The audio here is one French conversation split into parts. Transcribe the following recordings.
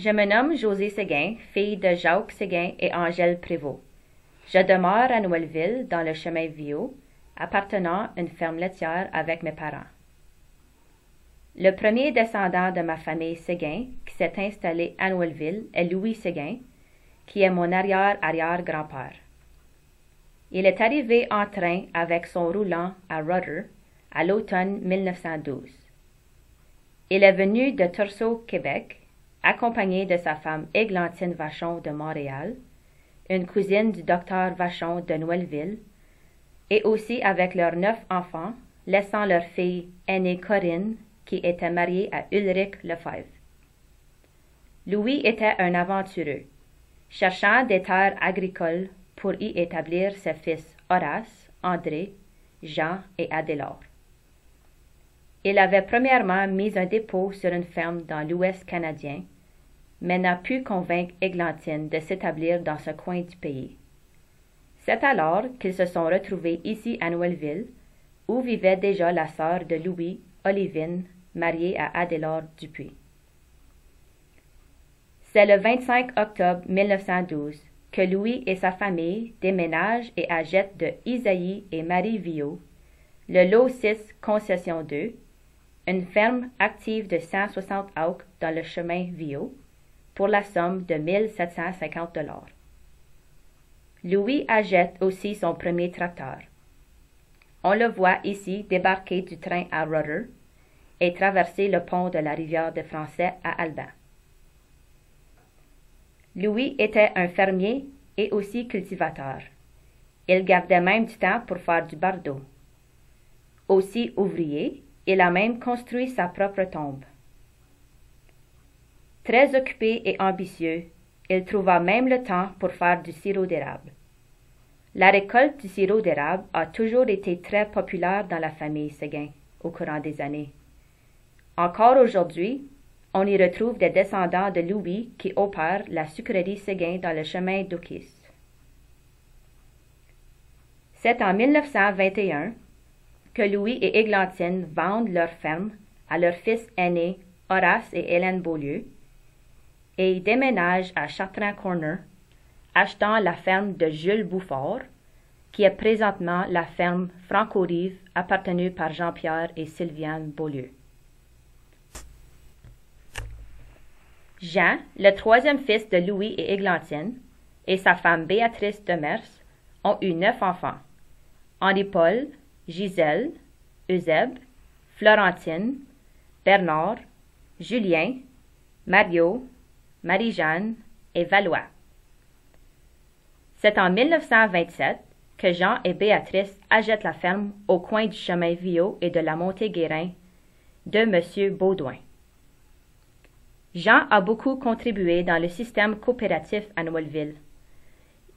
Je me nomme Josée Séguin, fille de Jacques Séguin et Angèle Prévost. Je demeure à Noëlleville, dans le chemin Viault, appartenant à une ferme laitière avec mes parents. Le premier descendant de ma famille Séguin qui s'est installé à Noëlleville est Louis Séguin, qui est mon arrière-arrière-grand-père. Il est arrivé en train avec son roulant à Rudder à l'automne 1912. Il est venu de Tursault, Québec, accompagné de sa femme Églantine Vachon de Montréal, une cousine du docteur Vachon de Noëlleville, et aussi avec leurs 9 enfants, laissant leur fille aînée Corinne, qui était mariée à Ulrich Lefebvre. Louis était un aventureux, cherchant des terres agricoles pour y établir ses fils Horace, André, Jean et Adélard. Il avait premièrement mis un dépôt sur une ferme dans l'Ouest canadien, mais n'a pu convaincre Églantine de s'établir dans ce coin du pays. C'est alors qu'ils se sont retrouvés ici à Noëlleville, où vivait déjà la sœur de Louis, Olivine, mariée à Adélard Dupuis. C'est le 25 octobre 1912 que Louis et sa famille déménagent et achètent de Isaïe et Marie Viault le lot 6 Concession 2, une ferme active de 160 acres dans le chemin Viault, pour la somme de 1750 $. Louis achète aussi son premier tracteur. On le voit ici débarquer du train à Rudder et traverser le pont de la rivière des Français à Alban. Louis était un fermier et aussi cultivateur. Il gardait même du temps pour faire du bardeau. Aussi ouvrier, il a même construit sa propre tombe. Très occupé et ambitieux, il trouva même le temps pour faire du sirop d'érable. La récolte du sirop d'érable a toujours été très populaire dans la famille Séguin au courant des années. Encore aujourd'hui, on y retrouve des descendants de Louis qui opèrent la sucrerie Séguin dans le chemin d'Oukis. C'est en 1921 que Louis et Églantine vendent leur ferme à leur fils aîné Horace et Hélène Beaulieu et ils déménagent à Chartrand Corner, achetant la ferme de Jules Bouffard, qui est présentement la ferme Franco-Rive appartenue par Jean-Pierre et Sylviane Beaulieu. Jean, le troisième fils de Louis et Églantine, et sa femme Béatrice Demers ont eu 9 enfants: Henri-Paul, Gisèle, Eusèbe, Florentine, Bernard, Julien, Mario, Marie-Jeanne et Valois. C'est en 1927 que Jean et Béatrice achètent la ferme au coin du chemin Viault et de la montée Guérin de M. Baudouin. Jean a beaucoup contribué dans le système coopératif à Noëlleville.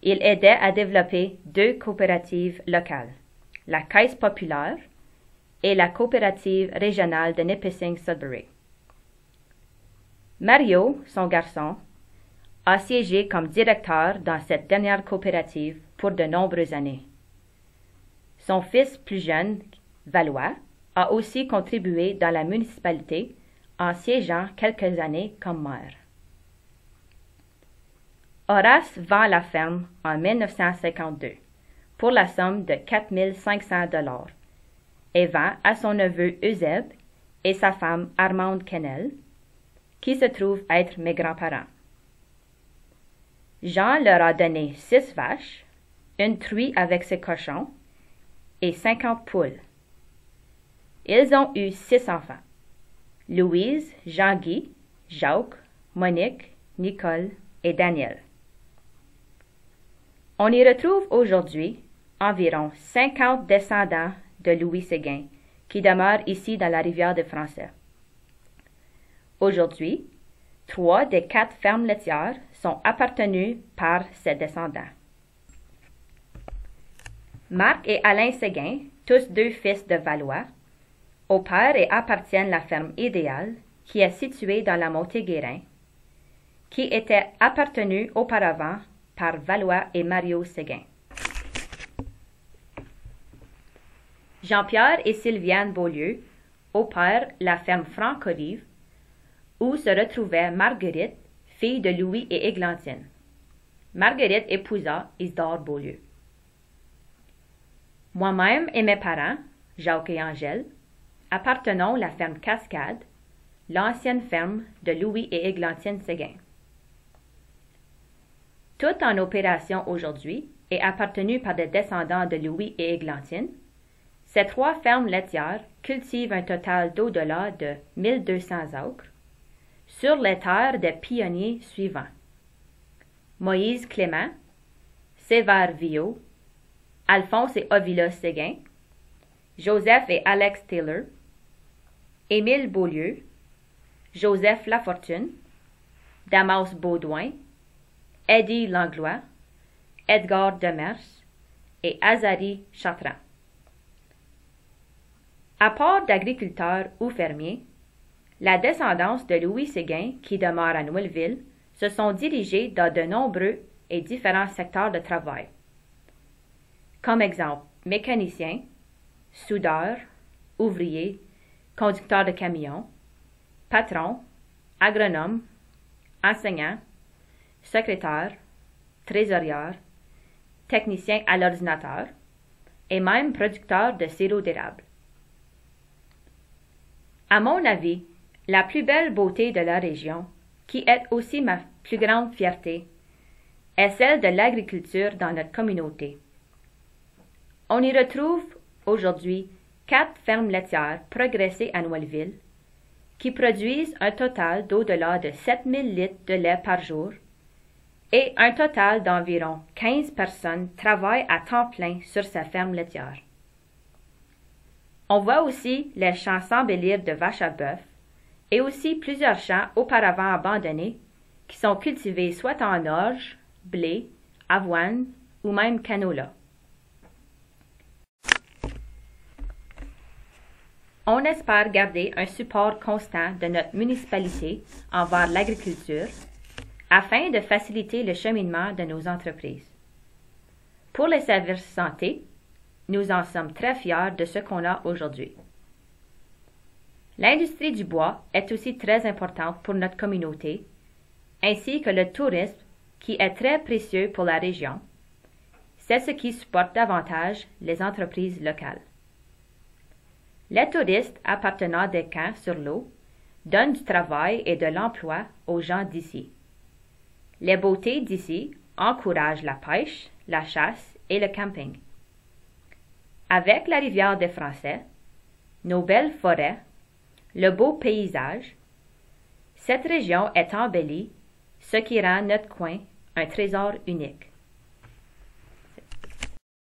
Il aidait à développer 2 coopératives locales, la Caisse populaire et la coopérative régionale de Nipissing-Sudbury. Mario, son garçon, a siégé comme directeur dans cette dernière coopérative pour de nombreuses années. Son fils plus jeune, Valois, a aussi contribué dans la municipalité en siégeant quelques années comme maire. Horace vend la ferme en 1952 pour la somme de 4 500 $ et vend à son neveu Eusèbe et sa femme Armande Kennel, qui se trouvent être mes grands-parents. Jean leur a donné 6 vaches, une truie avec ses cochons et 50 poules. Ils ont eu 6 enfants: Louise, Jean-Guy, Jacques, Monique, Nicole et Daniel. On y retrouve aujourd'hui environ 50 descendants de Louis Séguin qui demeurent ici dans la rivière des Français. Aujourd'hui, 3 des 4 fermes laitières sont appartenues par ses descendants. Marc et Alain Séguin, tous 2 fils de Valois, opèrent et appartiennent à la ferme idéale qui est située dans la montée Guérin, qui était appartenue auparavant par Valois et Mario Séguin. Jean-Pierre et Sylviane Beaulieu opèrent la ferme Franco-Rive, où se retrouvait Marguerite, fille de Louis et Églantine. Marguerite épousa Isidore Beaulieu. Moi-même et mes parents, Jacques et Angèle, appartenons à la ferme Cascade, l'ancienne ferme de Louis et Églantine Séguin. Toute en opération aujourd'hui et appartenue par des descendants de Louis et Églantine, ces 3 fermes laitières cultivent un total d'au-delà de 1200 acres sur les terres des pionniers suivants: Moïse Clément, Sévère Viau, Alphonse et Ovila Séguin, Joseph et Alex Taylor, Émile Beaulieu, Joseph Lafortune, Damas Baudouin, Eddie Langlois, Edgar Demers et Azari Chartrand. À part d'agriculteurs ou fermiers, la descendance de Louis Séguin, qui demeure à Noëlville, se sont dirigés dans de nombreux et différents secteurs de travail. Comme exemple, mécaniciens, soudeurs, ouvriers, conducteurs de camions, patrons, agronomes, enseignants, secrétaires, trésorières, techniciens à l'ordinateur et même producteurs de sirop d'érable. À mon avis, la plus belle beauté de la région, qui est aussi ma plus grande fierté, est celle de l'agriculture dans notre communauté. On y retrouve aujourd'hui 4 fermes laitières progressées à Noëlville, qui produisent un total d'au-delà de 7000 litres de lait par jour, et un total d'environ 15 personnes travaillent à temps plein sur sa ferme laitière. On voit aussi les champs s'embellir de vaches à bœuf et aussi plusieurs champs auparavant abandonnés qui sont cultivés soit en orge, blé, avoine ou même canola. On espère garder un support constant de notre municipalité envers l'agriculture afin de faciliter le cheminement de nos entreprises. Pour les services santé, nous en sommes très fiers de ce qu'on a aujourd'hui. L'industrie du bois est aussi très importante pour notre communauté, ainsi que le tourisme qui est très précieux pour la région. C'est ce qui supporte davantage les entreprises locales. Les touristes appartenant des camps sur l'eau donnent du travail et de l'emploi aux gens d'ici. Les beautés d'ici encouragent la pêche, la chasse et le camping. Avec la rivière des Français, nos belles forêts, le beau paysage, cette région est embellie, ce qui rend notre coin un trésor unique.